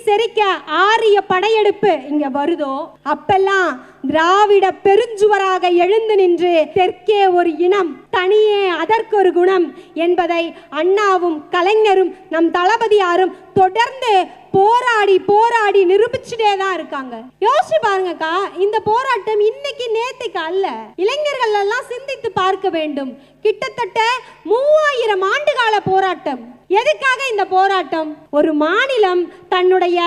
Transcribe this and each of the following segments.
செறிக்க ஆரிய படையெடுப்பு இங்க வருதோ அப்பெல்லாம் திராவிட பெருஞ்சுவராக எழுந்து நின்று தெற்கே ஒரு இனம், தனியே அதற்கு ஒரு குணம் என்பதை அண்ணாவும் கலைஞரும் நம் தளபதியாரும் தொடர்ந்து போராடி போராடி நிரூபிச்சுட்டே தான் இருக்காங்க. யோசிச்சு பாருங்கக்கா, இந்த போராட்டம் இன்னைக்கு நேத்துக்கு அல்ல. இளைஞர்கள் எல்லாம் சிந்தித்து பார்க்க வேண்டும். கிட்டத்தட்ட 3000 ஆண்டுகால போராட்டம். எதுக்காக இந்த போராட்டம்? ஒரு மாநிலம் தன்னுடைய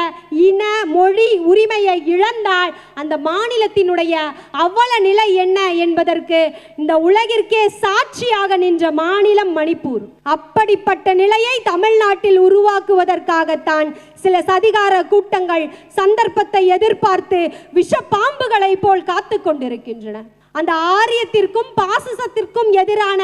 இன மொழி உரிமையை இழந்தால் அந்த மாநிலத்தினுடைய அவல நிலை என்ன என்பதற்கு இந்த உலகிற்கே சாட்சியாக நின்ற மாநிலம் மணிப்பூர். அப்படிப்பட்ட நிலையை தமிழ்நாட்டில் உருவாக்குவதற்காகத்தான் சில சதிகார கூட்டங்கள் சந்தர்ப்பத்தை எதிர்பார்த்து விஷ பாம்புகளை போல் காத்து கொண்டிருக்கின்றன. அந்த ஆரியத்திற்கும் பாசிசத்திற்கும் எதிரான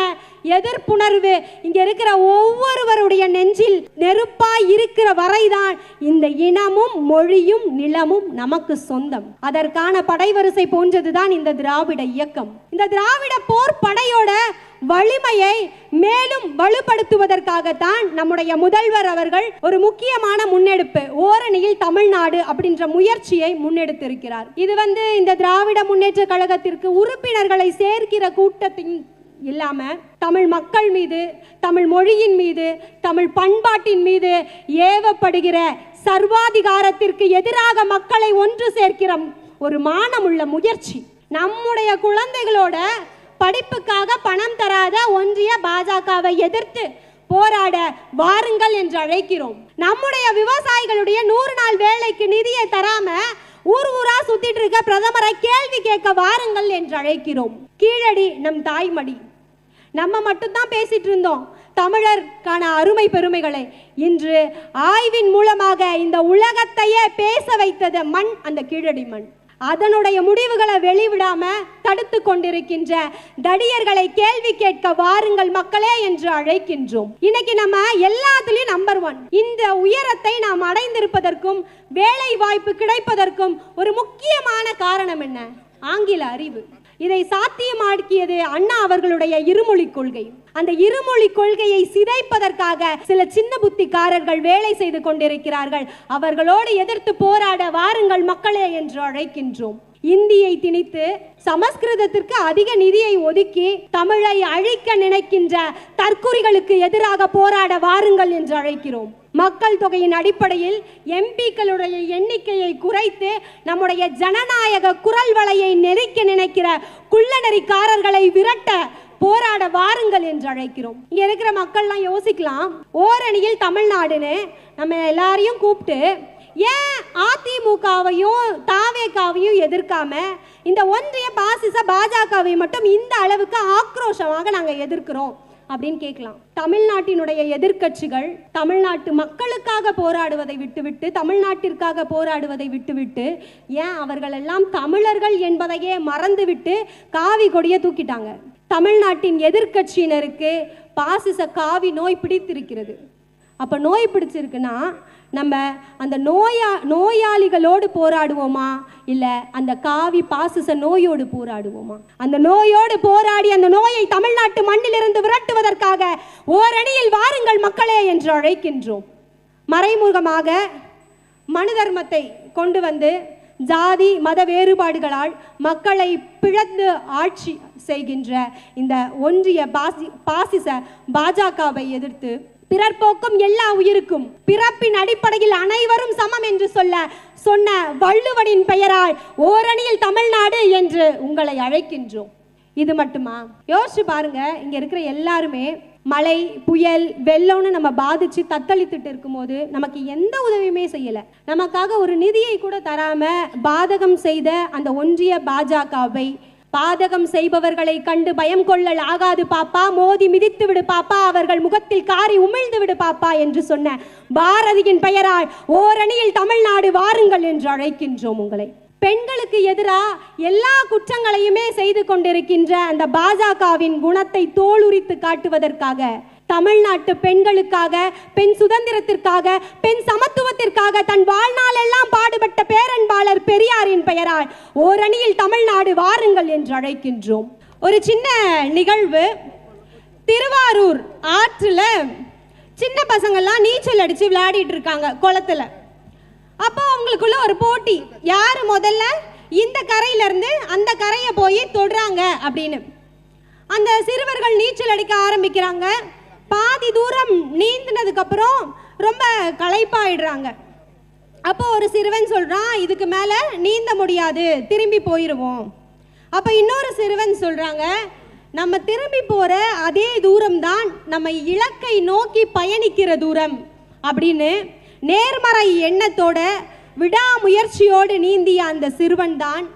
எதிர்ப்புணர்வு இங்க இருக்கிற ஒவ்வொருவருடைய நெஞ்சில் நெருப்பாய் இருக்கிற வரைதான் இந்த இனமும் மொழியும் நிலமும் நமக்கு சொந்தம். அதற்கான படைவரிசை போன்றதுதான் இந்த திராவிட இயக்கம். இந்த திராவிட போர் படையோட வலிமையை மேலும் வலுப்படுத்துவதற்காகத்தான் நம்முடைய முதல்வர் அவர்கள் ஒரு முக்கியமான முன்னெடுப்பு, ஓரணியில் தமிழ்நாடு அப்படின்ற முயற்சியை முன்னெடுத்திருக்கிறார். இது இந்த திராவிட முன்னேற்ற கழகத்திற்கு உறுப்பினர்களை சேர்க்கிற கூட்டத்தின் இல்லாம தமிழ் மக்கள் மீது, தமிழ் மொழியின் மீது, தமிழ் பண்பாட்டின் மீது ஏவப்படுகிற சர்வாதிகாரத்திற்கு எதிராக மக்களை ஒன்று சேர்க்கிற ஒரு மானமுள்ள முயற்சி. நம்முடைய குழந்தைகளோட படிப்புக்காக பணம் தராத ஒன்றிய பாஜகவை எதிர்த்து போராட வாருங்கள் என்று அழைக்கிறோம். நம்முடைய விவசாயிகளுடைய 100 நாள் வேலைக்கு நிதியை தராம ஊர் ஊரா சுத்திட்டு இருக்க பிரதமரை கேள்வி கேட்க வாருங்கள் என்று அழைக்கிறோம். கீழடி நம் தாய்மடி. நம்ம மட்டும்தான் பேசிட்டு இருந்தோம் தமிழருக்கான அருமை பெருமைகளை. இன்று ஆய்வின் மூலமாக இந்த உலகத்தையே பேச வைத்தது மண், அந்த கீழடி மண். அதனுடைய முடிவுகளை வெளிவிடாம தடுத்து கொண்டிருக்கின்ற தடியர்களை கேள்வி கேட்க வாருங்கள் மக்களே என்று அழைக்கின்றோம். இன்னைக்கு நம்ம எல்லாத்துலயும் நம்பர் 1. இந்த உயரத்தை நாம் அடைந்திருப்பதற்கும் வேலை வாய்ப்பு கிடைப்பதற்கும் ஒரு முக்கியமான காரணம் என்ன? ஆங்கில அறிவு. இதை சாத்தியமாக்கியது அண்ணா அவர்களுடைய இருமொழி கொள்கை. அந்த இருமொழி கொள்கையை சிதைப்பதற்காக சில சின்ன புத்திக்காரர்கள் வேலை செய்து கொண்டிருக்கிறார்கள். அவர்களோடு எதிர்த்து போராட வாருங்கள் மக்களே என்று அழைக்கின்றோம். இந்தியை திணித்து சமஸ்கிருதத்திற்கு அதிக நிதியை ஒதுக்கி தமிழை அழிக்க நினைக்கின்ற தற்குறிகளுக்கு எதிராக போராட வாருங்கள் என்று அழைக்கிறோம். மக்கள் தொகையின் அடிப்படையில் எம்பிக்களுடைய எண்ணிக்கையை குறைத்து நம்முடைய ஜனநாயக குரல் வலையை நெரிக்க நினைக்கிற குள்ளநெறிக்காரர்களை விரட்ட போராட வாருங்கள் என்று அழைக்கிறோம். இங்க இருக்கிற மக்கள்லாம் யோசிக்கலாம், ஓரணியில் தமிழ்நாடுன்னு நம்ம எல்லாரையும் கூப்பிட்டு ஏன் அதிமுகவையும் தாவேகாவையும் எதிர்க்காம இந்த ஒன்றிய பாசிச பாஜகவை மட்டும் இந்த அளவுக்கு ஆக்ரோஷமாக நாங்க எதிர்க்கிறோம் அப்படின்னு கேட்கலாம். தமிழ்நாட்டினுடைய எதிர்க்கட்சிகள் தமிழ்நாட்டு மக்களுக்காக போராடுவதை விட்டுவிட்டு, தமிழ்நாட்டிற்காக போராடுவதை விட்டுவிட்டு, ஏன் அவர்கள் எல்லாம் தமிழர்கள் என்பதையே மறந்துவிட்டு காவி கொடியை தூக்கிட்டாங்க. தமிழ்நாட்டின் எதிர்க்கட்சியினருக்கு பாசிச காவி நோய் பிடித்திருக்கிறது. அப்போ நோய் பிடிச்சிருக்குன்னா நம்ம அந்த நோயாளிகளோடு போராடுவோமா, இல்லை அந்த காவி பாசிச நோயோடு போராடுவோமா? அந்த நோயோடு போராடி அந்த நோயை தமிழ்நாட்டு மண்ணிலிருந்து விரட்டுவதற்காக ஓரணியில் வாருங்கள் மக்களே என்று அழைக்கின்றோம். மறைமுகமாக மனு தர்மத்தை கொண்டு வந்து ஜாதி மத வேறுபாடுகளால் மக்களை பிளந்து ஆட்சி செய்கின்ற இந்த ஒன்றிய பாசிச பாஜகவை எதிர்த்து பிறர்போக்கும் எல்லா உயிருக்கும் பிறப்பின் அடிப்படையில் அனைவரும் சமம் என்று சொன்ன வள்ளுவனின் பெயரால் ஓரணியில் தமிழ்நாடு என்று உங்களை அழைக்கின்றோம். இது மட்டுமா? யோசிச்சு பாருங்க, இங்க இருக்கிற எல்லாருமே மழை புயல் வெள்ளம்னு நம்ம பாதிச்சு தத்தளித்துட்டு இருக்கும்போது நமக்கு எந்த உதவியுமே செய்யல. நமக்காக ஒரு நிதியை கூட தராம பாதகம் செய்த அந்த ஒன்றிய பாஜகவை, பாதகம் செய்பவர்களை கண்டு பயம் கொள்ளல் ஆகாது பாப்பா, மோதி மிதித்து விடு பாப்பா, அவர்கள் முகத்தில் காரி உமிழ்ந்து விடு பாப்பா என்று சொன்ன பாரதியின் பெயரால் ஓரணியில் தமிழ்நாடு வாருங்கள் என்று அழைக்கின்றோம் உங்களை. பெண்களுக்கு எதிராக எல்லா குற்றங்களையுமே செய்து கொண்டிருக்கின்ற அந்த பாஜகவின் குணத்தை தோலுரித்து காட்டுவதற்காக, தமிழ்நாட்டு பெண்களுக்காக, பெண் சுதந்திரத்திற்காக, பெண் சமத்துவத்திற்காக தன் வாழ்நாள் எல்லாம் பாடுபட்ட பேரன்பாளர் பெரியாரின் பெயரால் ஓரணியில் தமிழ்நாடு வாருங்கள் என்று அழைக்கின்றோம். ஒரு சின்ன நிகழ்வு. திருவாரூர் ஆற்றுல சின்ன பசங்கள்லாம் நீச்சல் அடிச்சு விளையாடிட்டு இருக்காங்க குளத்துல. அவங்களுக்குள்ள ஒரு போட்டி, யாரு முதல்ல இந்த கரையில இருந்து அந்த கரையை போய் தொடுறாங்க அப்படின்னு. அந்த சிறுவர்கள் நீச்சல் அடிக்க ஆரம்பிக்கிறாங்க. பாதி தூரம் நீந்தினதுக்கு அப்புறம் ரொம்ப களைப்பாயிடுறாங்க. அப்போ ஒரு சிறுவன் சொல்றான், இதுக்கு மேல நீந்த முடியாது, திரும்பி போயிடுவோம். அப்ப இன்னொரு சிறுவன் சொல்றாங்க, நம்ம திரும்பி போற அதே தூரம் தான் நம்ம இலக்கை நோக்கி பயணிக்கிற தூரம் அப்படின்னு நேர்மறை எண்ணத்தோட விடாமுயற்சியோடு நீந்திய அந்த சிறுவன் தான்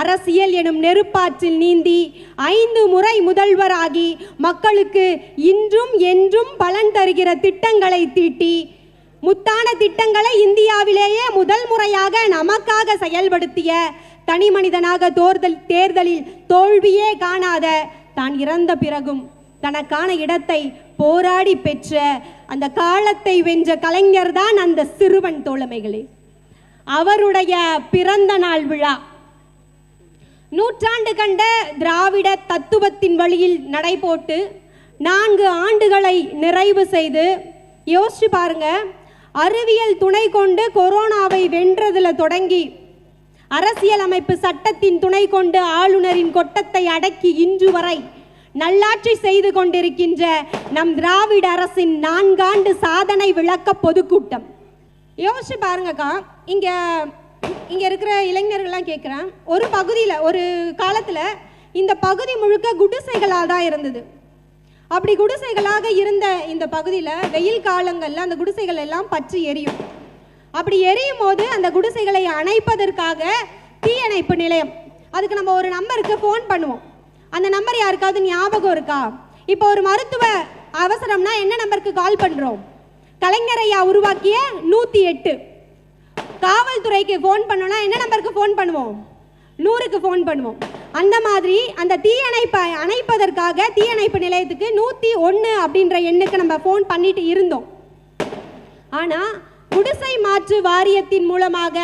அரசியல் எனும் நெருப்பாற்றில் நீந்தி 5 முறை முதல்வராகி மக்களுக்கு இன்றும் என்றும் பலன் தருகிற திட்டங்களை தீட்டி முத்தான திட்டங்களை இந்தியாவிலேயே முதல் முறையாக நமக்காக செயல்படுத்திய தனி மனிதனாக தேர்தலில் தோல்வியே காணாத, தான் இறந்த பிறகும் தனக்கான இடத்தை போராடி பெற்ற அந்த காலத்தை வென்ற கலைஞர் தான் அந்த சிறுவன் தோழமைகளே. அவருடைய பிறந்த நாள் விழா நூற்றாண்டு கண்ட திராவிட தத்துவத்தின் வழியில் நடைபோட்டு 4 ஆண்டுகளை நிறைவு செய்து, யோசிச்சு பாருங்க, அறிவியல் துணை கொண்டு கொரோனாவை வென்றதுல தொடங்கி அரசியலமைப்பு சட்டத்தின் துணை கொண்டு ஆளுநரின் கொட்டத்தை அடக்கி இன்று வரை நல்லாட்சி செய்து கொண்டிருக்கின்ற நம் திராவிட அரசின் 4 ஆண்டு சாதனை விளக்க பொதுக்கூட்டம். யோசிச்சு பாருங்கக்கா, இங்க இருக்கிற இளைஞர்கள்லாம் கேட்குறேன், ஒரு பகுதியில் ஒரு காலத்தில் இந்த பகுதி முழுக்க குடிசைகளாக தான் இருந்தது. அப்படி குடிசைகளாக இருந்த இந்த பகுதியில் வெயில் காலங்களில் அந்த குடிசைகள் எல்லாம் பற்றி எரியும். அப்படி எரியும் போது அந்த குடிசைகளை அணைப்பதற்காக தீயணைப்பு நிலையம், அதுக்கு நம்ம ஒரு நம்பருக்கு ஃபோன் பண்ணுவோம். அந்த நம்பர் யாருக்காவது ஞாபகம் இருக்கா? இப்போ ஒரு மருத்துவ அவசரம்னா என்ன நம்பருக்கு கால் பண்ணுறோம்? கலைஞர் ஐயா உருவாக்கிய 108. காவல்துறைக்கு ஃபோன் பண்ணோம்னா என்ன நம்பருக்கு ஃபோன் பண்ணுவோம்? 100க்கு ஃபோன் பண்ணுவோம். அந்த மாதிரி அந்த தீயணைப்பை அணைப்பதற்காக தீயணைப்பு நிலையத்துக்கு 101 அப்படின்ற எண்ணுக்கு நம்ம ஃபோன் பண்ணிட்டு இருந்தோம். ஆனால் குடிசை மாற்று வாரியத்தின் மூலமாக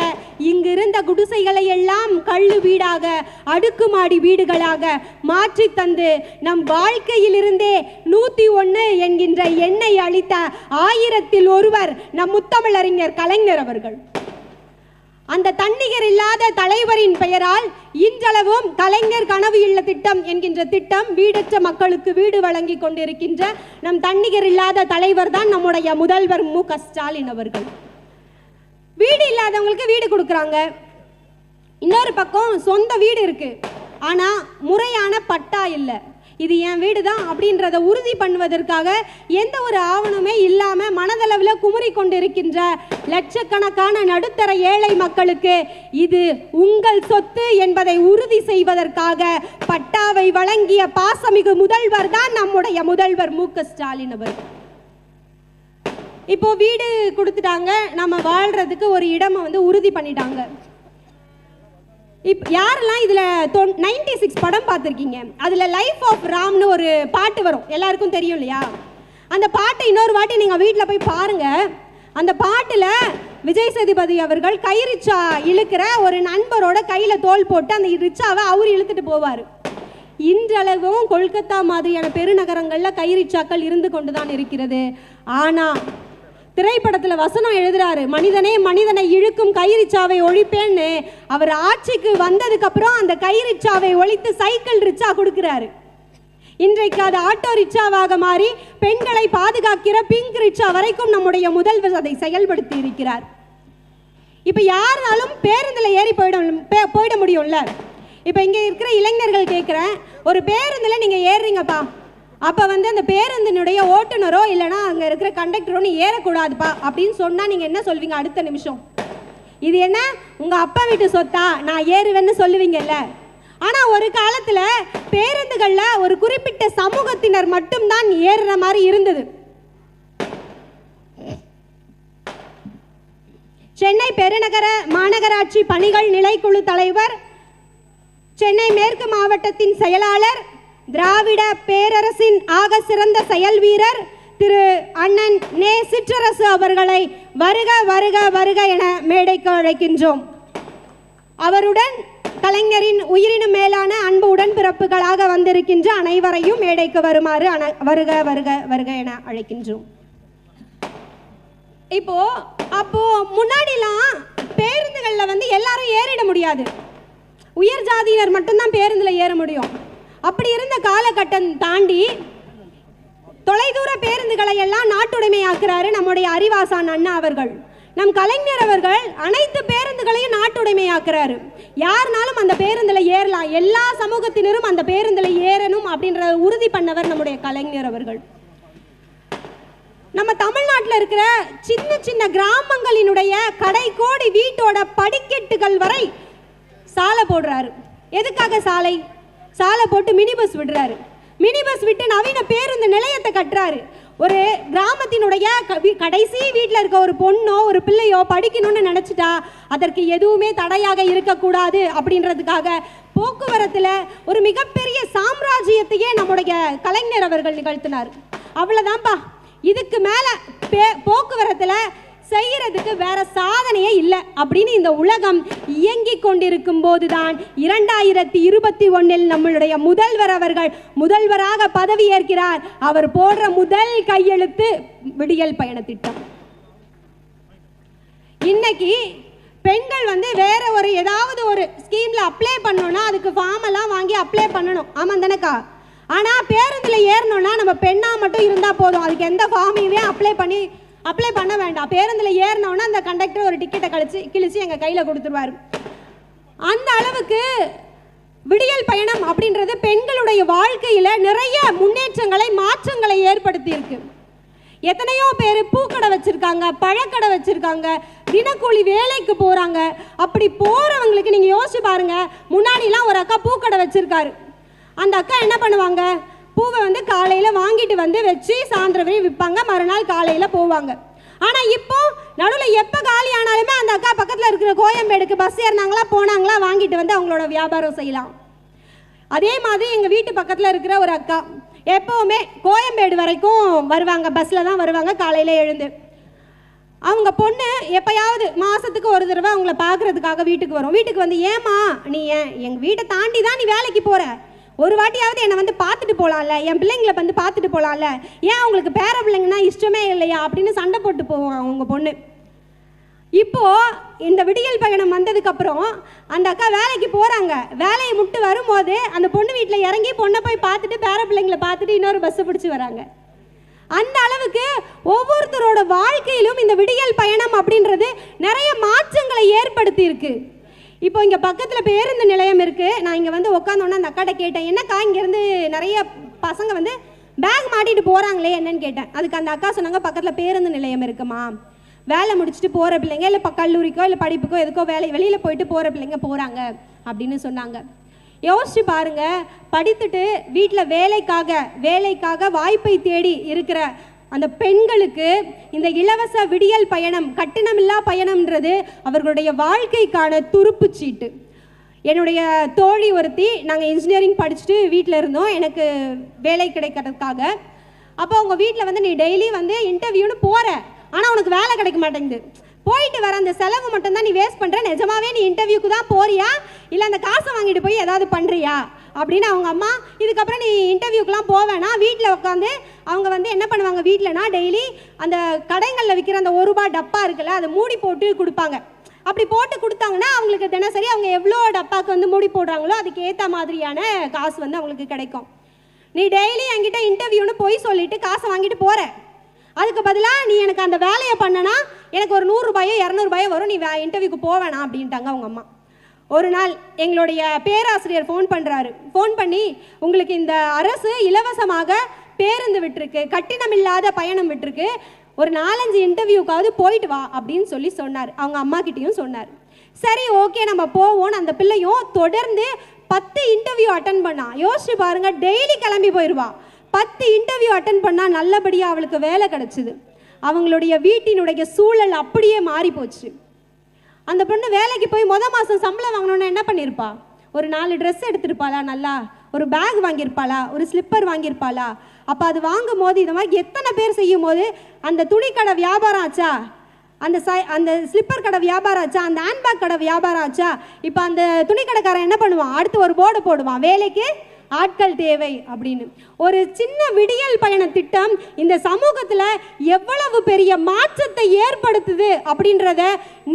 இங்கிருந்த குடிசைகளை எல்லாம் கள்ளு வீடாக, அடுக்குமாடி வீடுகளாக மாற்றி தந்து நம் வாழ்க்கையிலிருந்தே 101 என்கின்ற எண்ணை அளித்த 1000ல் ஒருவர் நம் முத்தமிழறிஞர் கலைஞர் அவர்கள். அந்த தன்னிகர் இல்லாத தலைவரின் பெயரால் இன்றளவும் கலைஞர் கனவு இல்ல திட்டம் என்கின்ற திட்டம் வீடற்ற மக்களுக்கு வீடு வழங்கி கொண்டிருக்கின்ற நம் தன்னிகர் இல்லாத தலைவர் தான் நம்முடைய முதல்வர் மு.க. ஸ்டாலின் அவர்கள். வீடு இல்லாதவங்களுக்கு வீடு கொடுக்குறாங்க. இன்னொரு பக்கம் சொந்த வீடு இருக்கு, ஆனா முறையான பட்டா இல்லை. இது என் வீடு தான் அப்படின்றத உறுதி பண்ணுவதற்காக எந்த ஒரு ஆவணமே இல்லாமல் மனதளவில் குமுறி கொண்டிருக்கின்ற லட்சக்கணக்கான நடுத்தர ஏழை மக்களுக்கு இது உங்கள் சொத்து என்பதை உறுதி செய்வதற்காக பட்டாவை வழங்கிய பாசமிகு முதல்வர் தான் நம்முடைய முதல்வர் மு.க. ஸ்டாலின் அவர். இப்போ வீடு கொடுத்துட்டாங்க, நம்ம வாழ்றதுக்கு ஒரு இடமை உறுதி பண்ணிட்டாங்க. யாரெல்லாம் இதில் 96 படம் பார்த்துருக்கீங்க? அதில் லைஃப் ஆஃப் ராம்னு ஒரு பாட்டு வரும், எல்லாருக்கும் தெரியும் இல்லையா? அந்த பாட்டை இன்னொரு வாட்டி நீங்கள் வீட்டில் போய் பாருங்கள். அந்த பாட்டில் விஜய் சேதுபதி அவர்கள் கை ரிச்சா இழுக்கிற ஒரு நண்பரோட கையில் தோல் போட்டு அந்த ரிச்சாவை அவர் இழுத்துட்டு போவார். இன்றளவும் கொல்கத்தா மாதிரியான பெருநகரங்களில் கை ரிச்சாக்கள் இருந்து கொண்டு தான் இருக்கிறது. ஆனால் திரைப்படத்தில் வசனம் எழுதுறாரு, மனிதனே மனிதனை இழுக்கும் கைரிச்சாவை ஒழிப்பேன்னு. அவர் ஆட்சிக்கு வந்ததுக்கு அப்புறம் அந்த கைரிச்சாவை ஒழித்து சைக்கிள் ரிச்சா கொடுக்கிறாரு. இன்றைக்கு அது ஆட்டோ ரிச்சாவாக மாறி பெண்களை பாதுகாக்கிற பிங்க் ரிச்சா வரைக்கும் நம்முடைய முதல்வர் அதை செயல்படுத்தி இருக்கிறார். இப்போ யாருனாலும் பேருந்தில் ஏறி போயிட முடியும்ல. இப்போ இங்கே இருக்கிற இளைஞர்கள் கேட்குறேன், ஒரு பேருந்தில் நீங்கள் ஏறுறீங்கப்பா, அப்போ அந்த பேருந்தினுடைய ஓட்டுநரோ இல்லைனா அங்கே இருக்கிற கண்டக்டரோ நீ ஏறக்கூடாதுப்பா அப்படின்னு சொன்னால் நீங்கள் என்ன சொல்வீங்க? அடுத்த நிமிஷம் இது என்ன உங்கள் அப்பா வீட்டு சொத்தா, நான் ஏறுவேன்னு சொல்லுவீங்கல்ல. ஆனால் ஒரு காலத்தில் பேருந்துகளில் ஒரு குறிப்பிட்ட சமூகத்தினர் மட்டும்தான் ஏறுற மாதிரி இருந்தது. சென்னை பெருநகர மாநகராட்சி பணிகள் நிலைக்குழு தலைவர், சென்னை மேற்கு மாவட்டத்தின் செயலாளர், திராவிட பேரரசின் ஆக சிறந்த செயல் வீரர் திரு அண்ணன் நே. சிற்றரசு அவர்களை வருக வருக வருக என மேடைக்கு அழைக்கின்றோம். அவருடன் கலைஞரின் உயிரினும் மேலான அன்பு உடன்பிறப்புகளாக வந்திருக்கின்ற அனைவரையும் மேடைக்கு வருமாறு வருக வருக வருக என அழைக்கின்றோம். அப்போ முன்னாடிலாம் பேருந்து முடியாது. உயர் ஜாதியினர் மட்டும்தான் பேருந்தில் ஏற முடியும். அப்படி இருந்த காலகட்டம் தாண்டி தொலைதூர பேருந்துகளை எல்லாம் நாட்டுடைமையாக்குறாரு நம்முடைய அறிவாசான் அண்ணா அவர்கள். நம் கலைஞர் அவர்கள் அனைத்து பேருந்துகளையும் நாட்டுடைமையாக்குறாரு. யாருனாலும் அந்த பேருந்தில் ஏறலாம், எல்லா சமூகத்தினரும் அந்த பேருந்தில் ஏறணும் அப்படின்ற உறுதி பண்ணவர் நம்முடைய கலைஞர் அவர்கள். நம்ம தமிழ்நாட்டில் இருக்கிற சின்ன சின்ன கிராமங்களினுடைய கடைக்கோடி வீட்டோட படிக்கட்டுகள் வரை சாலை போடுறாரு. எதுக்காக சாலை போட்டு மினி பஸ் விடுறாரு. மினி பஸ் விட்டு நவீன பேருந்து நிலையத்தை கட்டுறாரு. ஒரு கிராமத்தினுடைய கடைசி வீட்டில் இருக்க ஒரு பொண்ணோ ஒரு பிள்ளையோ படிக்கணும்னு நினச்சிட்டா அதற்கு எதுவுமே தடையாக இருக்கக்கூடாது அப்படின்றதுக்காக போக்குவரத்தில் ஒரு மிகப்பெரிய சாம்ராஜ்யத்தையே நம்முடைய கலைஞர் அவர்கள் நிகழ்த்தினார். அவ்வளோதான்ப்பா, இதுக்கு மேலே போக்குவரத்தில் செய்யறதுக்கு வேற சாதனையே இல்லை அப்படின்னு இந்த உலகம் இயங்கிக் கொண்டிருக்கும் போதுதான் 2021 நம்மளுடைய முதல்வர் அவர்கள் முதல்வராக பதவி ஏற்கிறார். அவர் போடுற முதல் கையெழுத்து விடியல் பயண திட்டம். இன்னைக்கு பெண்கள் வேற ஒரு ஏதாவது ஒரு ஸ்கீம்ல அப்ளை பண்ணணும்னா அதுக்கு ஃபார்ம் எல்லாம் வாங்கி அப்ளை பண்ணணும். ஆமாம் தானேக்கா? ஆனால் பேருந்தில் ஏறணும்னா நம்ம பெண்ணா மட்டும் இருந்தால் போதும், அதுக்கு எந்த ஃபார்மையுமே அப்ளை பண்ண வேண்டாம். பேருந்தில் ஏறினோன்னா அந்த கண்டக்டர் ஒரு டிக்கெட்டை கிழிச்சு எங்கள் கையில் கொடுத்துருவார். அந்த அளவுக்கு விடியல் பயணம் அப்படின்றது பெண்களுடைய வாழ்க்கையில் நிறைய முன்னேற்றங்களை மாற்றங்களை ஏற்படுத்தியிருக்கு. எத்தனையோ பேர் பூக்கடை வச்சுருக்காங்க, பழக்கடை வச்சுருக்காங்க, தினக்கூலி வேலைக்கு போகிறாங்க. அப்படி போகிறவங்களுக்கு நீங்கள் யோசிச்சு பாருங்கள். முன்னாடிலாம் ஒரு அக்கா பூக்கடை வச்சுருக்காரு. அந்த அக்கா என்ன பண்ணுவாங்க, பூவை காலையில் வாங்கிட்டு வச்சு சாயந்தரம் வரை விற்பாங்க, மறுநாள் காலையில் போவாங்க. ஆனால் இப்போ நடுவில் எப்போ காலி ஆனாலுமே அந்த அக்கா பக்கத்தில் இருக்கிற கோயம்பேடுக்கு பஸ் ஏறினாங்களா போனாங்களா வாங்கிட்டு அவங்களோட வியாபாரம் செய்யலாம். அதே மாதிரி எங்கள் வீட்டு பக்கத்தில் இருக்கிற ஒரு அக்கா எப்போவுமே கோயம்பேடு வரைக்கும் வருவாங்க, பஸ்ஸில் தான் வருவாங்க காலையில் எழுந்து. அவங்க பொண்ணு எப்போயாவது மாதத்துக்கு ஒரு தடவை அவங்கள பார்க்குறதுக்காக வீட்டுக்கு வரும். வீட்டுக்கு ஏம்மா நீ எங்கள் வீட்டை தாண்டி தான் நீ வேலைக்கு போகிற, ஒரு வாட்டியாவது என்னை பார்த்துட்டு போகலாம்ல, என் பிள்ளைங்களை பார்த்துட்டு போகலாம்ல, ஏன் அவங்களுக்கு பேர பிள்ளைங்கன்னா இஷ்டமே இல்லையா அப்படின்னு சண்டை போட்டு போவோம் அவங்க பொண்ணு. இப்போது இந்த விடியல் பயணம் வந்ததுக்கப்புறம் அந்த அக்கா வேலைக்கு போகிறாங்க. வேலையை முட்டு வரும்போது அந்த பொண்ணு வீட்டில் இறங்கி பொண்ணை போய் பார்த்துட்டு பேர பிள்ளைங்களை பார்த்துட்டு இன்னொரு பஸ்ஸை பிடிச்சி வராங்க. அந்த அளவுக்கு ஒவ்வொருத்தரோட வாழ்க்கையிலும் இந்த விடியல் பயணம் அப்படின்றது நிறைய மாற்றங்களை ஏற்படுத்தி இருக்கு. இப்போ இங்கே பக்கத்தில் பேருந்து நிலையம் இருக்குது. நான் இங்கே உட்காந்தோன்னே அந்த அக்காட்ட கேட்டேன், என்னக்கா இங்கேருந்து நிறைய பசங்க பேக் மாட்டிட்டு போகிறாங்களே என்னன்னு கேட்டேன். அதுக்கு அந்த அக்கா சொன்னாங்க, பக்கத்தில் பேருந்து நிலையம் இருக்குமா, வேலை முடிச்சுட்டு போகிற பிள்ளைங்க இல்லை கல்லூரிக்கோ இல்லை படிப்புக்கோ எதுக்கோ வெளியில் போயிட்டு போகிற பிள்ளைங்க போகிறாங்க அப்படின்னு சொன்னாங்க. யோசிச்சு பாருங்க, படித்துட்டு வீட்டில் வேலைக்காக வாய்ப்பை தேடி இருக்கிற அந்த பெண்களுக்கு இந்த இலவச விடியல் பயணம், கட்டணமில்லா பயணம்ன்றது அவர்களுடைய வாழ்க்கைக்கான துருப்பு சீட்டு. என்னுடைய தோழி ஒருத்தி, நாங்கள் இன்ஜினியரிங் படிச்சுட்டு வீட்டில் இருந்தோம், எனக்கு வேலை கிடைக்கிறதுக்காக. அப்போ அவங்க வீட்டில் நீ டெய்லி இன்டர்வியூன்னு போகிற, ஆனால் உனக்கு வேலை கிடைக்க மாட்டேங்குது, போயிட்டு வர அந்த செலவு மட்டும்தான் நீ வேஸ்ட் பண்ணுற, நிஜமாவே நீ இன்டர்வியூக்கு தான் போறியா இல்லை அந்த காசை வாங்கிட்டு போய் ஏதாவது பண்ணுறியா அப்படின்னு அவங்க அம்மா, இதுக்கப்புறம் நீ இன்டர்வியூக்கெலாம் போவேனா, வீட்டில் உட்காந்து அவங்க என்ன பண்ணுவாங்க, வீட்டிலனா டெய்லி அந்த கடைகளில் விற்கிற அந்த 1 ரூபாய் டப்பா இருக்குல்ல, அதை மூடி போட்டு கொடுப்பாங்க. அப்படி போட்டு கொடுத்தாங்கன்னா அவங்களுக்கு தினசரி அவங்க எவ்வளோ டப்பாவுக்கு மூடி போடுறாங்களோ அதுக்கு ஏற்ற மாதிரியான காசு அவங்களுக்கு கிடைக்கும். நீ டெய்லி என்கிட்ட இன்டர்வியூன்னு போய் சொல்லிட்டு காசை வாங்கிட்டு போகிற, அதுக்கு பதிலாக நீ எனக்கு அந்த வேலையை பண்ணனா எனக்கு ஒரு 100 ரூபாயோ 200 ரூபாயோ வரும், நீ இன்டர்வியூக்கு போவேணா அப்படின்ட்டாங்க அவங்க அம்மா. ஒரு நாள் எங்களுடைய பேராசிரியர் ஃபோன் பண்ணுறாரு. ஃபோன் பண்ணி, உங்களுக்கு இந்த அரசு இலவசமாக பேருந்து விட்டுருக்கு, கட்டணமில்லாத பயணம் விட்டுருக்கு, ஒரு 4-5 இன்டர்வியூக்காவது போயிட்டு வா அப்படின்னு சொன்னார். அவங்க அம்மா கிட்டேயும் சொன்னார். சரி ஓகே நம்ம போவோன்னு அந்த பிள்ளையும் தொடர்ந்து 10 இன்டர்வியூ அட்டன் பண்ணா. யோசிச்சு பாருங்க, டெய்லி கிளம்பி போயிடுவா. 10 இன்டர்வியூ அட்டன் பண்ணால் நல்லபடியாக அவளுக்கு வேலை கிடச்சிது. அவங்களுடைய வீட்டினுடைய சூழல் அப்படியே மாறி போச்சு. அந்த பொண்ணு வேலைக்கு போய் மாதம் சம்பளம் வாங்கணுன்னு என்ன பண்ணியிருப்பா, ஒரு 4 ட்ரெஸ் எடுத்திருப்பாளா, நல்லா ஒரு பேக் வாங்கியிருப்பாளா, ஒரு ஸ்லிப்பர் வாங்கியிருப்பாளா. அப்போ அது வாங்கும் போது இந்த மாதிரி எத்தனை பேர் செய்யும் போது அந்த துணிக்கடை வியாபாரம் ஆச்சா, அந்த ஸ்லிப்பர் கடை வியாபாரம் ஆச்சா, அந்த ஹேண்ட்பேக் கடை வியாபாரம் ஆச்சா. இப்போ அந்த துணிக்கடைக்காரன் என்ன பண்ணுவான், அடுத்து ஒரு போர்டு போடுவான், வேலைக்கு ஆட்கள் தேவை அப்படின்னு. ஒரு சின்ன விடியல் பயண திட்டம் இந்த சமூகத்துல எவ்வளவு பெரிய மாற்றத்தை ஏற்படுத்துது அப்படின்றத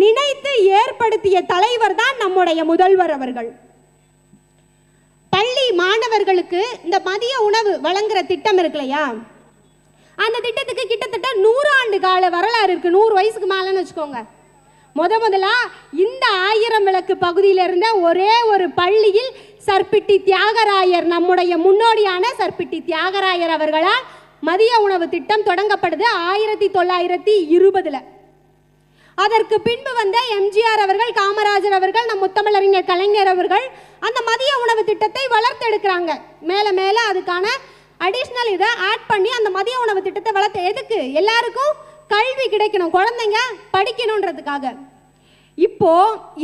நினைத்து ஏற்படுத்திய தலைவர் தான் நம்முடைய முதல்வர் அவர்கள். பள்ளி மாணவர்களுக்கு இந்த மதிய உணவு வழங்குற திட்டம் இருக்கு இல்லையா, அந்த திட்டத்துக்கு கிட்டத்தட்ட 100 ஆண்டு கால வரலாறு இருக்கு. 100 வயசுக்கு மேலன்னு வச்சுக்கோங்க. முதலா இந்த 1000 விளக்கு பகுதியில் இருந்த ஒரே ஒரு பள்ளியில் சர்பிட்டி தியாகராயர், நம்முடைய முன்னோடியான சர்பிட்டி தியாகராயர் அவர்களால் மதிய உணவு திட்டம் தொடங்கப்படுது 1920. அதற்கு பின்பு வந்த எம்ஜிஆர் அவர்கள், காமராஜர் அவர்கள், நம் முத்தமிழறிஞர் கலைஞர் அவர்கள் அந்த மதிய உணவு திட்டத்தை வளர்த்தெடுக்கிறாங்க. மேல மேல அதுக்கான அடிஷ்னல் இதை ஆட் பண்ணி அந்த மதிய உணவு திட்டத்தை வளர்த்து, எதுக்கு? எல்லாருக்கும் கல்வி கிடைக்கணும், குழந்தைங்க படிக்கணுன்றதுக்காக. இப்போ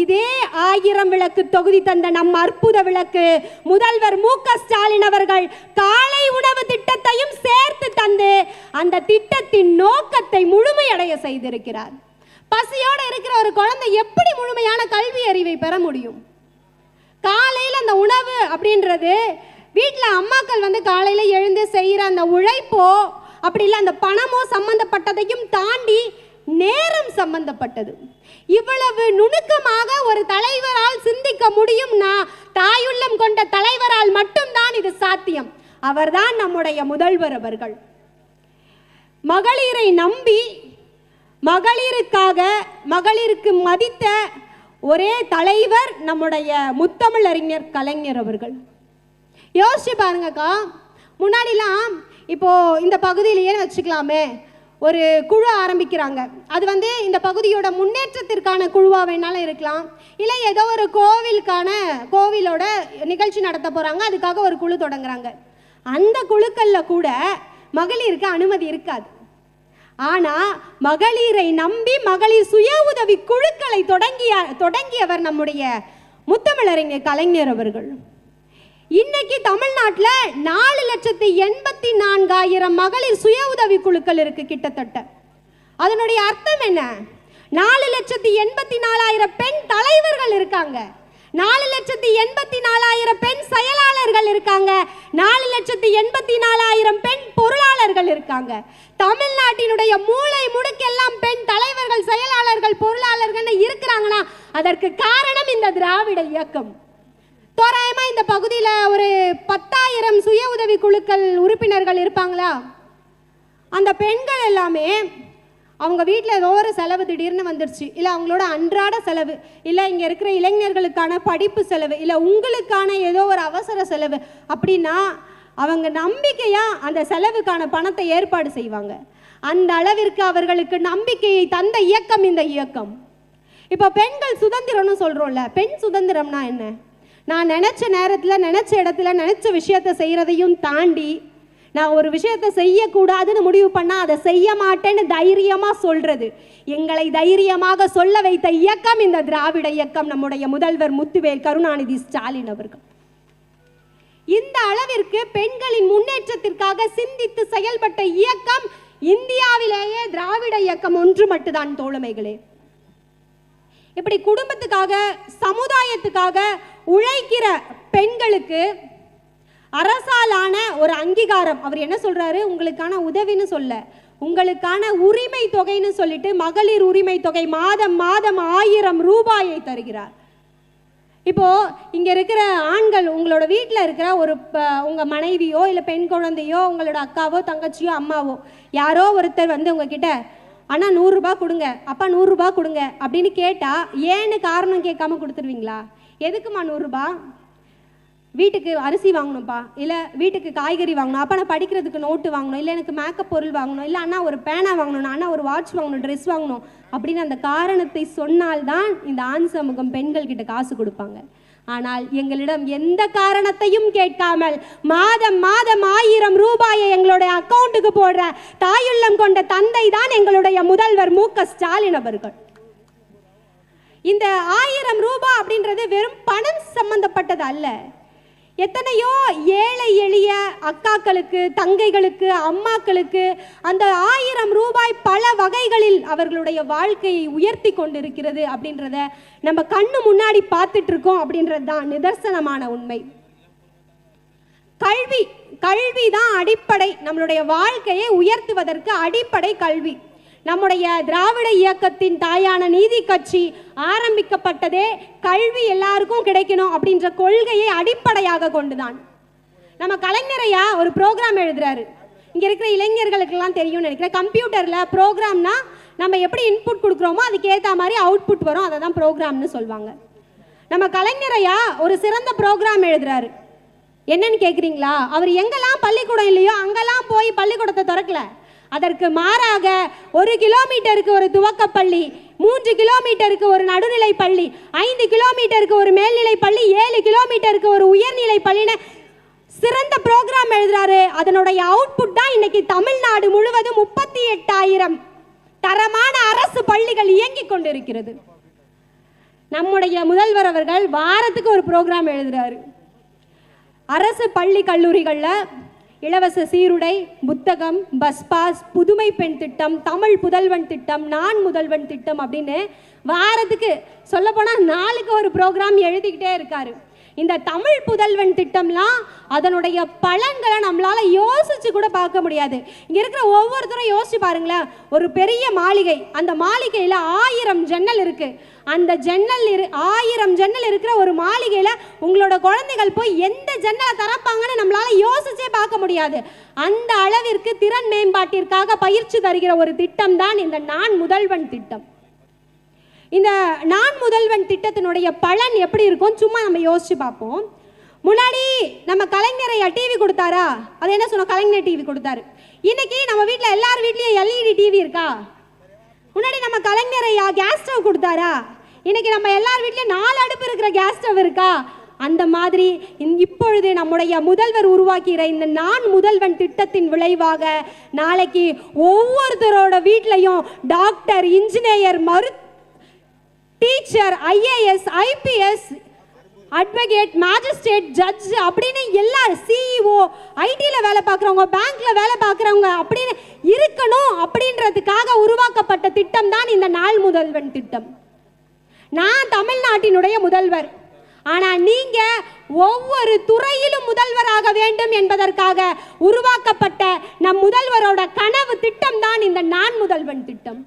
இதே 1000 விளக்கு தொகுதி தந்த நம் அற்புத விளக்கு முதல்வர் மு.க. ஸ்டாலின் அவர்கள் காலை உணவு திட்டத்தையும் சேர்த்து தந்து அந்த திட்டத்தின் நோக்கத்தை முழுமையடைய செய்திருக்கிறார். பசியோட இருக்கிற ஒரு குழந்தை எப்படி முழுமையான கல்வி அறிவை பெற முடியும்? காலையில் அந்த உணவு அப்படின்றது வீட்டில் அம்மாக்கள் காலையில் எழுந்து செய்கிற அந்த உழைப்போ அப்படி இல்லை அந்த பணமோ சம்பந்தப்பட்டதையும் தாண்டி நேரம் சம்பந்தப்பட்டது. இவ்வளவு நுணுக்கமாக ஒரு தலைவரால் சிந்திக்க முடியும்னா தாயுள்ளம் கொண்ட தலைவரால் மட்டும்தான் இது சாத்தியம். அவர்தான் நம்முடைய முதல்வர் அவர்கள். மகளிரை நம்பி மகளிருக்காக மகளிருக்கு மதித்த ஒரே தலைவர் நம்முடைய முத்தமிழறிஞர் கலைஞர் அவர்கள். யோசிச்சு பாருங்கக்கா, முன்னாடிலாம் இப்போ இந்த பகுதியிலேயே வச்சுக்கலாமே ஒரு குழு ஆரம்பிக்கிறாங்க. அது இந்த பகுதியோட முன்னேற்றத்திற்கான குழுவாக வேணாலும் இருக்கலாம், இல்லை ஏதோ ஒரு கோவிலோட நிகழ்ச்சி நடத்த போகிறாங்க, அதுக்காக ஒரு குழு தொடங்குறாங்க. அந்த குழுக்களில் கூட மகளிருக்கு அனுமதி இருக்காது. ஆனால் மகளிரை நம்பி மகளிர் சுய உதவி குழுக்களை தொடங்கியவர் நம்முடைய முத்தமிழறிஞர் கலைஞர் அவர்கள். இன்னைக்கு தமிழ்நாட்டில் 4,84,000 மகளிர் சுய உதவி குழுக்கள் இருக்கு கிட்டத்தட்ட. அதனுடைய அர்த்தம் என்ன? 4,84,000 பெண் தலைவர்கள் இருக்காங்க, 4,84,000 பெண் செயலாளர்கள் இருக்காங்க, 4,84,000 பெண் பொருளாளர்கள் இருக்காங்க. தமிழ்நாட்டினுடைய மூளை முடுக்கெல்லாம் பெண் தலைவர்கள், செயலாளர்கள், பொருளாளர்கள் இருக்கிறாங்கன்னா அதற்கு காரணம் இந்த திராவிட இயக்கம். தோராயமா இந்த பகுதியில் ஒரு 10,000 சுய உதவி குழுக்கள் உறுப்பினர்கள் இருப்பாங்களா? அந்த பெண்கள் எல்லாமே அவங்க வீட்டில் ஏதோ ஒரு செலவு திடீர்னு வந்துடுச்சு, இல்லை அவங்களோட அன்றாட செலவு, இல்லை இங்கே இருக்கிற இளைஞர்களுக்கான படிப்பு செலவு, இல்லை உங்களுக்கான ஏதோ ஒரு அவசர செலவு அப்படின்னா அவங்க நம்பிக்கையாக அந்த செலவுக்கான பணத்தை ஏற்பாடு செய்வாங்க. அந்த அளவிற்கு அவர்களுக்கு நம்பிக்கையை தந்த இயக்கம் இந்த இயக்கம். இப்போ பெண்கள் சுதந்திரம்னு சொல்கிறோம்ல, பெண் சுதந்திரம்னா என்ன? நான் நினச்ச நேரத்தில் நினச்ச இடத்துல நினச்ச விஷயத்தை செய்கிறதையும் தாண்டி நான் ஒரு விஷயத்தை செய்யக்கூடாதுன்னு முடிவு பண்ணால் அதை செய்ய மாட்டேன்னு தைரியமாக சொல்கிறது. எங்களை தைரியமாக சொல்ல வைத்த இயக்கம் இந்த திராவிட இயக்கம், நம்முடைய முதல்வர் முத்துவேல் கருணாநிதி ஸ்டாலின் அவர்கள். இந்த அளவிற்கு பெண்களின் முன்னேற்றத்திற்காக சிந்தித்து செயல்பட்ட இயக்கம் இந்தியாவிலேயே திராவிட இயக்கம் ஒன்று மட்டும்தான் தோழமைகளே. இப்படி குடும்பத்துக்காக சமுதாயத்துக்காக உழைக்கிற பெண்களுக்கு அரசாலான ஒரு அங்கீகாரம். அவர் என்ன சொல்றாரு? உங்களுக்கான உதவின்னு சொல்ல, உங்களுக்கான உரிமை தொகைன்னு சொல்லிட்டு மகளிர் உரிமை தொகை மாதம் மாதம் 1000 ரூபாயை தருகிறார். இப்போ இங்க இருக்கிற ஆண்கள், உங்களோட வீட்டில் இருக்கிற ஒரு உங்க மனைவியோ இல்லை பெண் குழந்தையோ உங்களோட அக்காவோ தங்கச்சியோ அம்மாவோ யாரோ ஒருத்தர் உங்ககிட்ட அண்ணா 100 ரூபாய் கொடுங்க, அப்பா 100 ரூபாய் கொடுங்க அப்படின்னு கேட்டா ஏன்னு காரணம் கேட்காம கொடுத்துருவீங்களா? எதுக்குமா 100 ரூபாய்? வீட்டுக்கு அரிசி வாங்கணும்ப்பா, இல்லை வீட்டுக்கு காய்கறி வாங்கணும், அப்பா நான் படிக்கிறதுக்கு நோட்டு வாங்கணும், இல்லை எனக்கு மேக்கப் பொருள் வாங்கணும், இல்லை அண்ணா ஒரு பேனா வாங்கணும், அண்ணா ஒரு வாட்ச் வாங்கணும், ட்ரெஸ் வாங்கணும் அப்படின்னு அந்த காரணத்தை சொன்னால்தான் இந்த ஆண் சமூகம் பெண்கள் கிட்ட காசு கொடுப்பாங்க. ஆனால் எங்களிடம் எந்த காரணத்தையும் கேட்காமல் மாதம் மாதம் 1000 ரூபாயை எங்களுடைய அக்கௌண்ட்டுக்கு போடுற தாயுள்ளம் கொண்ட தந்தை தான் எங்களுடைய முதல்வர் மு.க. ஸ்டாலின் அவர்கள். இந்த 1000 ரூபாய் அப்படின்றது வெறும் பணம் சம்பந்தப்பட்டது அல்ல. எத்தனையோ ஏழை எளிய அக்காக்களுக்கு, தங்கைகளுக்கு, அம்மாக்களுக்கு அந்த 1000 ரூபாய் பல வகைகளில் அவர்களுடைய வாழ்க்கையை உயர்த்தி கொண்டிருக்கிறது அப்படின்றத நம்ம கண்ணு முன்னாடி பார்த்துட்டு இருக்கோம் அப்படின்றது தான் நிதர்சனமான உண்மை. கல்வி, கல்வி தான் அடிப்படை. நம்மளுடைய வாழ்க்கையை உயர்த்துவதற்கு அடிப்படை கல்வி. நம்முடைய திராவிட இயக்கத்தின் தாயான நீதி கட்சி ஆரம்பிக்கப்பட்டதே கல்வி எல்லாருக்கும் கிடைக்கணும் அப்படின்ற கொள்கையை அடிப்படையாக கொண்டுதான். நம்ம கலைஞரையா ஒரு ப்ரோக்ராம் எழுதுறாரு. இங்க இருக்கிற இளைஞர்களுக்கெல்லாம் தெரியும்னு நினைக்கிறேன். கம்ப்யூட்டர்ல ப்ரோக்ராம்னா நம்ம எப்படி இன்புட் கொடுக்குறோமோ அதுக்கு ஏற்ற மாதிரி அவுட்புட் வரும், அதை தான் ப்ரோக்ராம்னு சொல்லுவாங்க. நம்ம கலைஞரையா ஒரு சிறந்த ப்ரோக்ராம் எழுதுறாரு. என்னன்னு கேட்குறீங்களா? அவர் எங்கெல்லாம் பள்ளிக்கூடம் இல்லையோ அங்கெல்லாம் போய் பள்ளிக்கூடத்தை திறக்கல. அதற்கு மாறாக 1 கிலோமீட்டருக்கு ஒரு துவக்கப்பள்ளி, 3 கிலோமீட்டருக்கு ஒரு நடுநிலை பள்ளி, 5 கிலோமீட்டருக்கு ஒரு மேல்நிலை பள்ளி, 7 கிலோமீட்டருக்கு ஒரு உயர்நிலை பள்ளின்னு சிறந்த ப்ரோக்ராம் எழுதுறாரு. அதனுடைய அவுட்புட் தான் இன்னைக்கு தமிழ்நாடு முழுவதும் 38,000 தரமான அரசு பள்ளிகள் இயங்கிக் கொண்டிருக்கிறது. நம்முடைய முதல்வர் அவர்கள் வாரத்துக்கு ஒரு ப்ரோக்ராம் எழுதுறாரு. அரசு பள்ளி கல்லூரிகளில் இலவச சீருடை, புத்தகம், பஸ் பாஸ், புதுமை பெண் திட்டம், தமிழ் புதல்வன் திட்டம், நான் முதல்வன் திட்டம் அப்படின்னு வாரத்துக்கு சொல்ல போனால் 4க்கு ஒரு ப்ரோக்ராம் எழுதிக்கிட்டே இருக்காரு. இந்த தமிழ் புதல்வன் திட்டம்லாம் அதனுடைய பலன்களை நம்மளால யோசிச்சு கூட பார்க்க முடியாது. இங்க இருக்கிற ஒவ்வொருத்தரும் யோசிச்சு பாருங்களேன். ஒரு பெரிய மாளிகை, அந்த மாளிகையில 1000 ஜன்னல் இருக்கு. அந்த ஜன்னல் 1000 ஜன்னல் இருக்கிற ஒரு மாளிகையில உங்களோட குழந்தைகள் போய் எந்த ஜன்னலை திறப்பாங்கன்னு நம்மளால யோசிச்சே பார்க்க முடியாது. அந்த அளவிற்கு திறன் மேம்பாட்டிற்காக பயிற்சி தருகிற ஒரு திட்டம் தான் இந்த நான் முதல்வன் திட்டம். இந்த நான் முதல்வன் திட்டத்தினுடைய பலன் எப்படி இருக்கும் சும்மா நம்ம யோசிச்சு பார்ப்போம். முன்னாடி நம்ம கலைஞரையா டிவி கொடுத்தாரா? அது என்ன சொன்னோம்? கலைஞர் டிவி கொடுத்தாரு. இன்னைக்கு நம்ம வீட்டில் எல்லார் வீட்லயும் எல்இடி டிவி இருக்கா? முன்னாடி நம்ம கலைஞரையா கேஸ் ஸ்டவ் கொடுத்தாரா? இன்னைக்கு நம்ம எல்லார் வீட்லயும் 4 அடுப்பு இருக்கிற கேஸ் ஸ்டவ் இருக்கா? அந்த மாதிரி இப்பொழுது நம்முடைய முதல்வர் உருவாக்கிற இந்த நான் முதல்வன் திட்டத்தின் விளைவாக நாளைக்கு ஒவ்வொருத்தரோட வீட்லையும் doctor, engineer, teacher, IAS, IPS, advocate, magistrate, judge அப்படின்னு எல்லாரும், சிஇஓ, ஐடியில் வேலை பார்க்குறவங்க, பேங்க்ல வேலை பார்க்குறவங்க அப்படின்னு இருக்கணும் அப்படின்றதுக்காக உருவாக்கப்பட்ட திட்டம் தான் இந்த நாள் முதல்வன் திட்டம். நான் தமிழ்நாட்டினுடைய முதல்வர், ஆனா நீங்க ஒவ்வொரு துறையிலும் முதல்வராக வேண்டும் என்பதற்காக உருவாக்கப்பட்ட நம் முதல்வரோட கனவு திட்டம் தான் இந்த நான் முதல்வன் திட்டம்.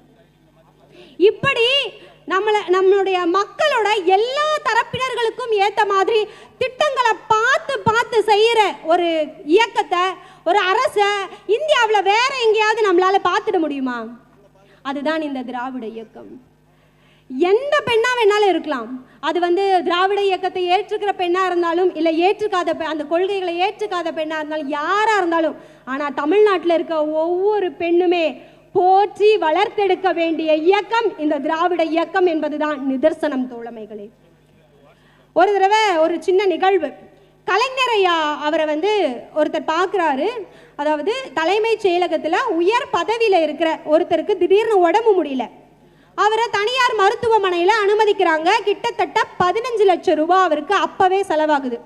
இப்படி நம்மளுடைய மக்களோட எல்லா தரப்பினர்களுக்கும் ஏற்ற மாதிரி திட்டங்களை பார்த்து பார்த்து செய்யற ஒரு இயக்கத்தை, ஒரு அரசை இந்தியாவில் வேற எங்கேயாவது நம்மளால பார்த்துட முடியுமா? அதுதான் இந்த திராவிட இயக்கம். எந்த பெண்ணா வேணாலும் இருக்கலாம். அது திராவிட இயக்கத்தை ஏற்றுக்கிற பெண்ணா இருந்தாலும் இல்லை ஏற்றுக்காத அந்த கொள்கைகளை ஏற்றுக்காத பெண்ணா இருந்தாலும் யாரா இருந்தாலும், ஆனா தமிழ்நாட்டில் இருக்க ஒவ்வொரு பெண்ணுமே போற்றி வளர்த்தெடுக்க வேண்டிய இயக்கம் இந்த திராவிட இயக்கம் என்பதுதான் நிதர்சனம் தோழமைகளே. ஒரு தடவை ஒரு சின்ன நிகழ்வு. கலைஞரையா அவரை ஒருத்தர் பார்க்குறாரு. அதாவது தலைமைச் செயலகத்தில் உயர் பதவியில் இருக்கிற ஒருத்தருக்கு திடீர்னு உடம்பு முடியல. அவரை தனியார் மருத்துவமனையில் அனுமதிக்கிறாங்க. கிட்டத்தட்ட 15 லட்சம் ரூபாய் அவருக்கு அப்பவே செலவாகுது.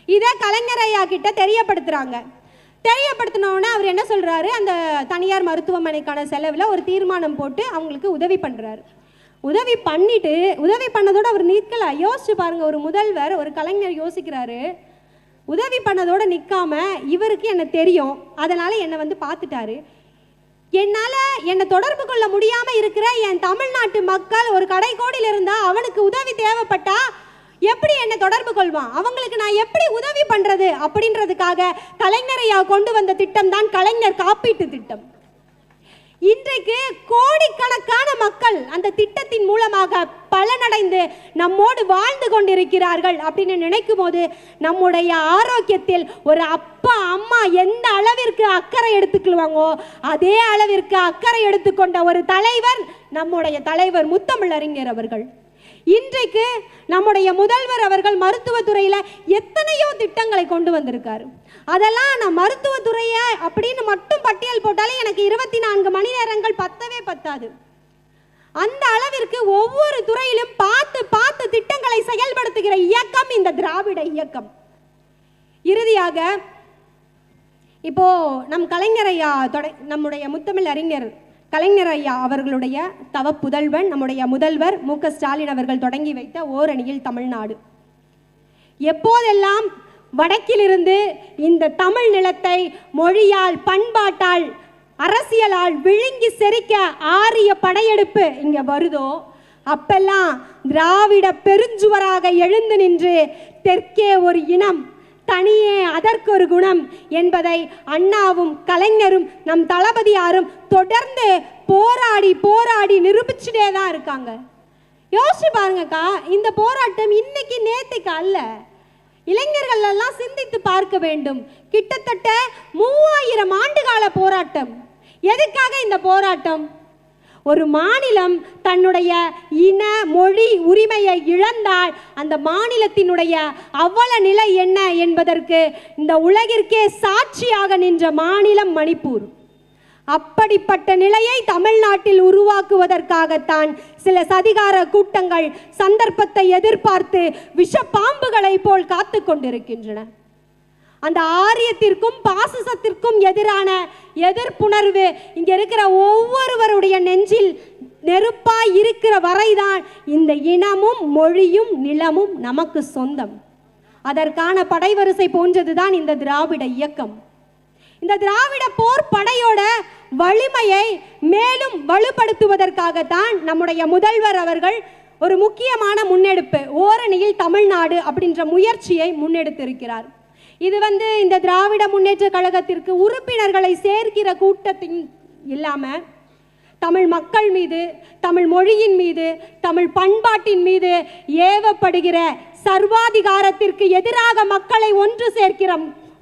இதை கலைஞரையா கிட்ட தெரியப்படுத்துறாங்க. தெரியப்படுத்தினோன்னா அவர் என்ன சொல்றாரு? அந்த தனியார் மருத்துவமனைக்கான செலவில் ஒரு தீர்மானம் போட்டு அவங்களுக்கு உதவி பண்றாரு. உதவி பண்ணதோடு அவர் நிற்கல. யோசிச்சு பாருங்க, ஒரு முதல்வர், ஒரு கலைஞர் யோசிக்கிறாரு. உதவி பண்ணதோடு நிற்காம இவருக்கு என்ன தெரியும், அதனால என்னை பார்த்துட்டாரு. என்னால் என்னை தொடர்பு கொள்ள முடியாம இருக்கிற என் தமிழ்நாட்டு மக்கள் ஒரு கடைக்கோடியில் இருந்தா அவனுக்கு உதவி தேவைப்பட்டா எப்படி என்னை தொடர்பு கொள்வான்? அவங்களுக்கு நான் எப்படி உதவி பண்றது அப்படின்றதுக்காக கலைஞரையா கொண்டு வந்த திட்டம் தான் கலைஞர் காப்பீட்டு திட்டம். இன்றைக்கு கோடிக்கணக்கான மக்கள் அந்த திட்டத்தின் மூலமாக பலனடைந்து நம்மோடு வாழ்ந்து கொண்டிருக்கிறார்கள் அப்படின்னு நினைக்கும் போது நம்முடைய ஆரோக்கியத்தில் ஒரு அப்பா அம்மா எந்த அளவிற்கு அக்கறை எடுத்துக்குவாங்களோ அதே அளவிற்கு அக்கறை எடுத்துக்கொண்ட ஒரு தலைவர் நம்முடைய தலைவர் முத்தமிழறிஞர் அவர்கள். இன்றைக்கு நம்முடைய முதல்வர் அவர்கள் மருத்துவத்துறையில எத்தனையோ திட்டங்களை கொண்டு வந்திருக்காரு. அதெல்லாம் நான் மருத்துவத்துறைய அப்படின்னு மட்டும் பட்டியல் போட்டாலே எனக்கு 24 மணி நேரங்கள் பத்தவே பத்தாது. அந்த அளவிற்கு ஒவ்வொரு துறையிலும் பார்த்து பார்த்து திட்டங்களை செயல்படுத்துகிற இயக்கம் இந்த திராவிட இயக்கம். இறுதியாக இப்போ நம் கலைஞரையா நம்முடைய முத்தமிழ் அறிஞர் கலைஞர் ஐயா அவர்களுடைய தவ புதல்வன் நம்முடைய முதல்வர் மு.க. ஸ்டாலின் அவர்கள் தொடங்கி வைத்த ஓரணியில் தமிழ்நாடு. எப்போதெல்லாம் வடக்கிலிருந்து இந்த தமிழ் நிலத்தை மொழியால், பண்பாட்டால், அரசியலால் விழுங்கி செரிக்க ஆரிய படையெடுப்பு இங்க வருதோ அப்பெல்லாம் திராவிட பெருஞ்சுவராக எழுந்து நின்று தெற்கே ஒரு இனம், தனியே அதற்கு ஒரு குணம் என்பதை அண்ணாவும் கலைஞரும் நம் தளபதியாரும் தொடர்ந்து போராடி போராடி நிரூபிச்சுட்டே தான் இருக்காங்க. யோசிச்சு பாருங்கக்கா, இந்த போராட்டம் இன்னைக்கு நேத்துக்கு அல்ல. இளைஞர்கள் எல்லாம் சிந்தித்து பார்க்க வேண்டும். கிட்டத்தட்ட 3000 ஆண்டுகால போராட்டம். எதுக்காக இந்த போராட்டம்? ஒரு மாநிலம் தன்னுடைய இன மொழி உரிமையை இழந்தால் அந்த மாநிலத்தினுடைய அவல நிலை என்ன என்பதற்கு இந்த உலகிற்கே சாட்சியாக நின்ற மாநிலம் மணிப்பூர். அப்படிப்பட்ட நிலையை தமிழ்நாட்டில் உருவாக்குவதற்காகத்தான் சில சதிகார கூட்டங்கள் சந்தர்ப்பத்தை எதிர்பார்த்து விஷ பாம்புகளை போல் காத்து கொண்டிருக்கின்றன. அந்த ஆரியத்திற்கும் பாசிசத்திற்கும் எதிரான எதிர்ப்புணர்வு இங்க இருக்கிற ஒவ்வொருவருடைய நெஞ்சில் நெருப்பாய் இருக்கிற வரைதான் இந்த இனமும் மொழியும் நிலமும் நமக்கு சொந்தம். அதற்கான படைவரிசை போன்றதுதான் இந்த திராவிட இயக்கம். இந்த திராவிட போர் படையோட வலிமையை மேலும் வலுப்படுத்துவதற்காகத்தான் நம்முடைய முதல்வர் அவர்கள் ஒரு முக்கியமான முன்னெடுப்பு, ஓரணியில் தமிழ்நாடு அப்படின்ற முயற்சியை முன்னெடுத்திருக்கிறார். இது இந்த திராவிட முன்னேற்ற கழகத்திற்கு உறுப்பினர்களை சேர்க்கிற கூட்டத்தின் இல்லாம தமிழ் மக்கள் மீது, தமிழ் மொழியின் மீது, தமிழ் பண்பாட்டின் மீது ஏவப்படுகிற சர்வாதிகாரத்திற்கு எதிராக மக்களை ஒன்று சேர்க்கிற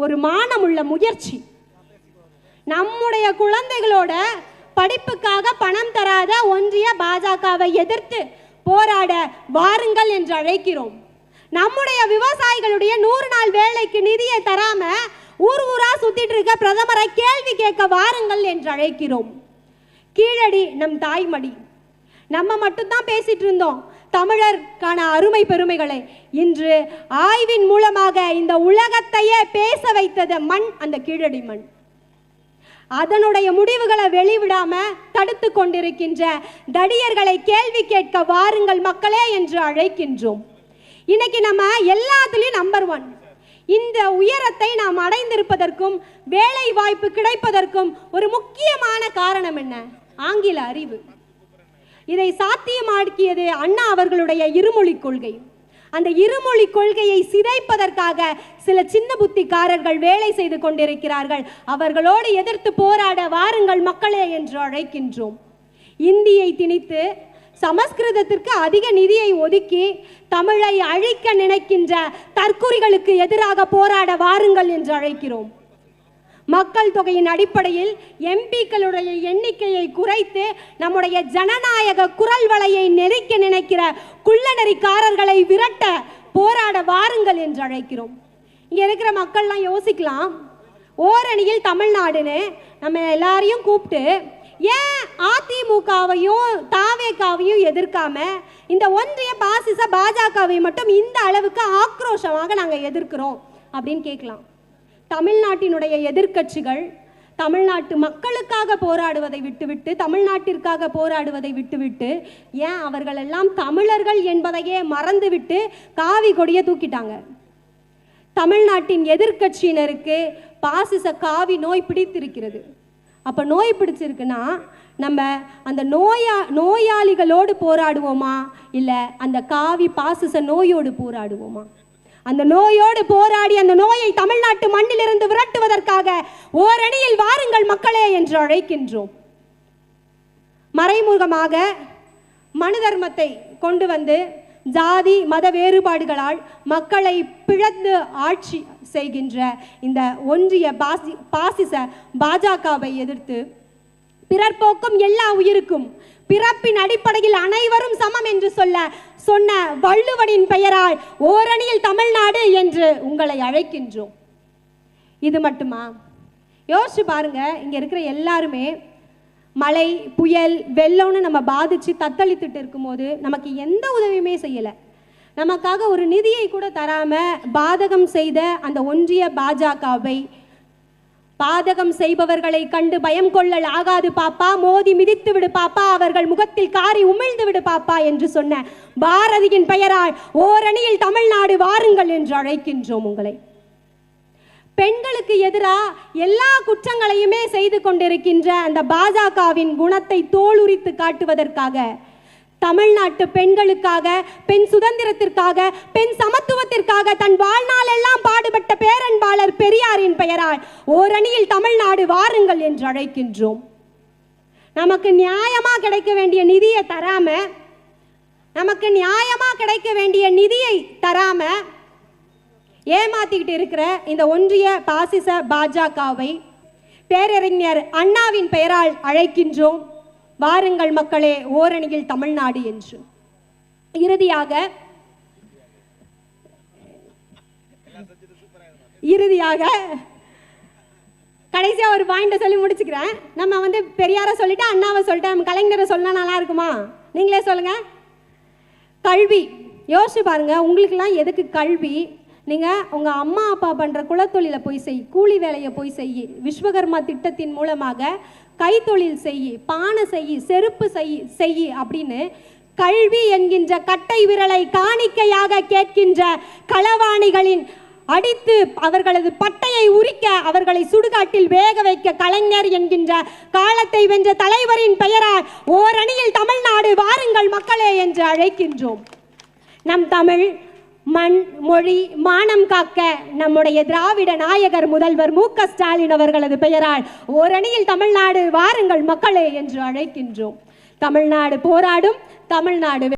ஒரு மானமுள்ள முயற்சி. நம்முடைய குழந்தைகளோட படிப்புக்காக பணம் தராத ஒன்றிய பாஜகவை எதிர்த்து போராட வாருங்கள் என்று அழைக்கிறோம். நம்முடைய விவசாயிகளுடைய 100 நாள் வேலைக்கு நிதியை தராம ஊர் ஊரா சுத்திட்டு இருக்க பிரதமரை கேள்வி கேட்க வாருங்கள் என்று அழைக்கிறோம். கீழடி நம் தாய்மடி. நம்ம மட்டும்தான் பேசிட்டு இருந்தோம் தமிழருக்கான அருமை பெருமைகளை. இன்று ஆய்வின் மூலமாக இந்த உலகத்தையே பேச வைத்தது மண், அந்த கீழடி மண். அதனுடைய முடிவுகளை வெளிவிடாம தடுத்து கொண்டிருக்கின்ற தடியர்களை கேள்வி கேட்க வாருங்கள் மக்களே என்று அழைக்கின்றோம். இன்னைக்கு நம்ம எல்லாத்துலயும் நம்பர் 1. இந்த உயரத்தை நாம் அடைந்திருப்பதற்கும் வேலை வாய்ப்பு கிடைப்பதற்கும் ஒரு முக்கியமான காரணம் என்ன? ஆங்கில அறிவு. இதை சாத்தியமாக்கியது அண்ணா அவர்களுடைய இருமொழி கொள்கை. அந்த இருமொழி கொள்கையை சிதைப்பதற்காக சில சின்ன புத்திக்காரர்கள் வேலை செய்து கொண்டிருக்கிறார்கள். அவர்களோடு எதிர்த்து போராட வாருங்கள் மக்களே என்று அழைக்கின்றோம். இந்தியை திணித்து சமஸ்கிருதத்திற்கு அதிக நிதியை ஒதுக்கி தமிழை அழிக்க நினைக்கின்ற தற்குறிகளுக்கு எதிராக போராட வாருங்கள் என்று அழைக்கிறோம். மக்கள் தொகையின் அடிப்படையில் எம்பிக்களுடைய எண்ணிக்கையை குறைத்து நம்முடைய ஜனநாயக குரல் வலையை நெரிக்க நினைக்கிற குள்ளநெறிக்காரர்களை விரட்ட போராட வாருங்கள் என்று அழைக்கிறோம். இங்க இருக்கிற மக்கள்லாம் யோசிக்கலாம், ஓரணியில் தமிழ்நாடுன்னு நம்ம எல்லாரையும் கூப்பிட்டு ஏன் அதிமுகவையும் தாவேகாவையும் எதிர்க்காம இந்த ஒன்றிய பாசிச பாஜகவை மட்டும் இந்த அளவுக்கு ஆக்ரோஷமாக நாங்கள் எதிர்க்கிறோம் அப்படின்னு கேட்கலாம். தமிழ்நாட்டினுடைய எதிர்க்கட்சிகள் தமிழ்நாட்டு மக்களுக்காக போராடுவதை விட்டுவிட்டு, தமிழ்நாட்டிற்காக போராடுவதை விட்டுவிட்டு, ஏன் அவர்கள் எல்லாம் தமிழர்கள் என்பதையே மறந்துவிட்டு காவி கொடியை தூக்கிட்டாங்க. தமிழ்நாட்டின் எதிர்க்கட்சியினருக்கு பாசிச காவி நோய் பிடித்திருக்கிறது. அப்போ நோய் பிடிச்சிருக்குன்னா நம்ம அந்த நோயாளிகளோடு போராடுவோமா, இல்லை அந்த காவி பாசிச நோயோடு போராடுவோமா? அந்த நோயோடு போராடி அந்த நோயை தமிழ்நாட்டு மண்ணிலிருந்து விரட்டுவதற்காக ஓரணியில் வாருங்கள் மக்களே என்று அழைக்கின்றோம். மறைமுகமாக மனு தர்மத்தை கொண்டு வந்து ஜாதி மத வேறுபாடுகளால் மக்களை பிளந்து ஆட்சி செய்கின்ற இந்த ஒன்றிய பாசிச பாஜகவை எதிர்த்து பிறர் போக்கும் எல்லா உயிருக்கும் பிறப்பின் அடிப்படையில் அனைவரும் சமம் என்று சொன்ன வள்ளுவனின் பெயரால் ஓரணியில் தமிழ்நாடு என்று உங்களை அழைக்கின்றோம். இது மட்டுமா? யோசிச்சு பாருங்க, இங்க இருக்கிற எல்லாருமே மழை புயல் வெள்ளம்னு நம்ம பாதிச்சு தத்தளித்துட்டு இருக்கும்போது நமக்கு எந்த உதவியுமே செய்யலை. நமக்காக ஒரு நிதியை கூட தராம பாதகம் செய்த அந்த ஒன்றிய பாஜகவை, பாதகம் செய்பவர்களை கண்டு பயம் கொள்ளல் ஆகாது பாப்பா, மோதி மிதித்து விடு பாப்பா, அவர்கள் முகத்தில் காரி உமிழ்ந்து விடு பாப்பா என்று சொன்ன பாரதியின் பெயரால் ஓரணியில் தமிழ்நாடு வாருங்கள் என்று அழைக்கின்றோம் உங்களை. பெண்களுக்கு எதிராக எல்லா குற்றங்களையுமே செய்து கொண்டிருக்கின்ற அந்த பாஜகவின் குணத்தை தோலுரித்து காட்டுவதற்காக தமிழ்நாட்டு பெண்களுக்காக, பெண் சுதந்திரத்திற்காக, பெண் சமத்துவத்திற்காக தன் வாழ்நாள் எல்லாம் பாடுபட்ட பேரன்பாளர் பெரியாரின் பெயரால் ஓரணியில் தமிழ்நாடு வாருங்கள் என்று அழைக்கின்றோம். நமக்கு நியாயமா கிடைக்க வேண்டிய நிதியை தராம, நமக்கு நியாயமா கிடைக்க வேண்டிய நிதியை தராம ஏமாத்திக்கிட்டு இருக்கிற இந்த ஒன்றிய பாசிச பாஜகவை பேரறிஞர் அண்ணாவின் பெயரால் அழைக்கின்றோம். வாருங்கள் மக்களே, ஓரணியில் தமிழ்நாடு என்று. இறுதியாக கடைசியா ஒரு பாயிண்ட சொல்லி முடிச்சுக்கிறேன். நம்ம பெரியாரை சொல்லிட்டு அண்ணாவை சொல்லிட்டு நம்ம கலைஞரை சொன்னா நல்லா இருக்குமா? நீங்களே சொல்லுங்க. கல்வி யோசிச்சு பாருங்க. உங்களுக்குலாம் எதுக்கு கல்வி? நீங்கள் உங்கள் அம்மா அப்பா பண்ணுற குலத்தொழிலை போய் செய், கூலி வேலையை போய் செய், விஸ்வகர்மா திட்டத்தின் மூலமாக கைத்தொழில் செய், பானை செய், செருப்பு செய் அப்படின்னு கல்வி என்கின்ற கட்டை விரலை காணிக்கையாக கேட்கின்ற களவாணிகளின் அடித்து அவர்களது பட்டையை உரிக்க, அவர்களை சுடுகாட்டில் வேக வைக்க கலைஞர் என்கின்ற காலத்தை வென்ற தலைவரின் பெயரால் ஓரணியில் தமிழ்நாடு வாருங்கள் மக்களே என்று அழைக்கின்றோம். நம் தமிழ் மண் மொழி மானம் காக்க நம்முடைய திராவிட நாயகர் முதல்வர் மு.க. ஸ்டாலின் அவர்களது பெயரால் ஓரணியில் தமிழ்நாடு வாருங்கள் மக்களே என்று அழைக்கின்றோம். தமிழ்நாடு போராடும், தமிழ்நாடு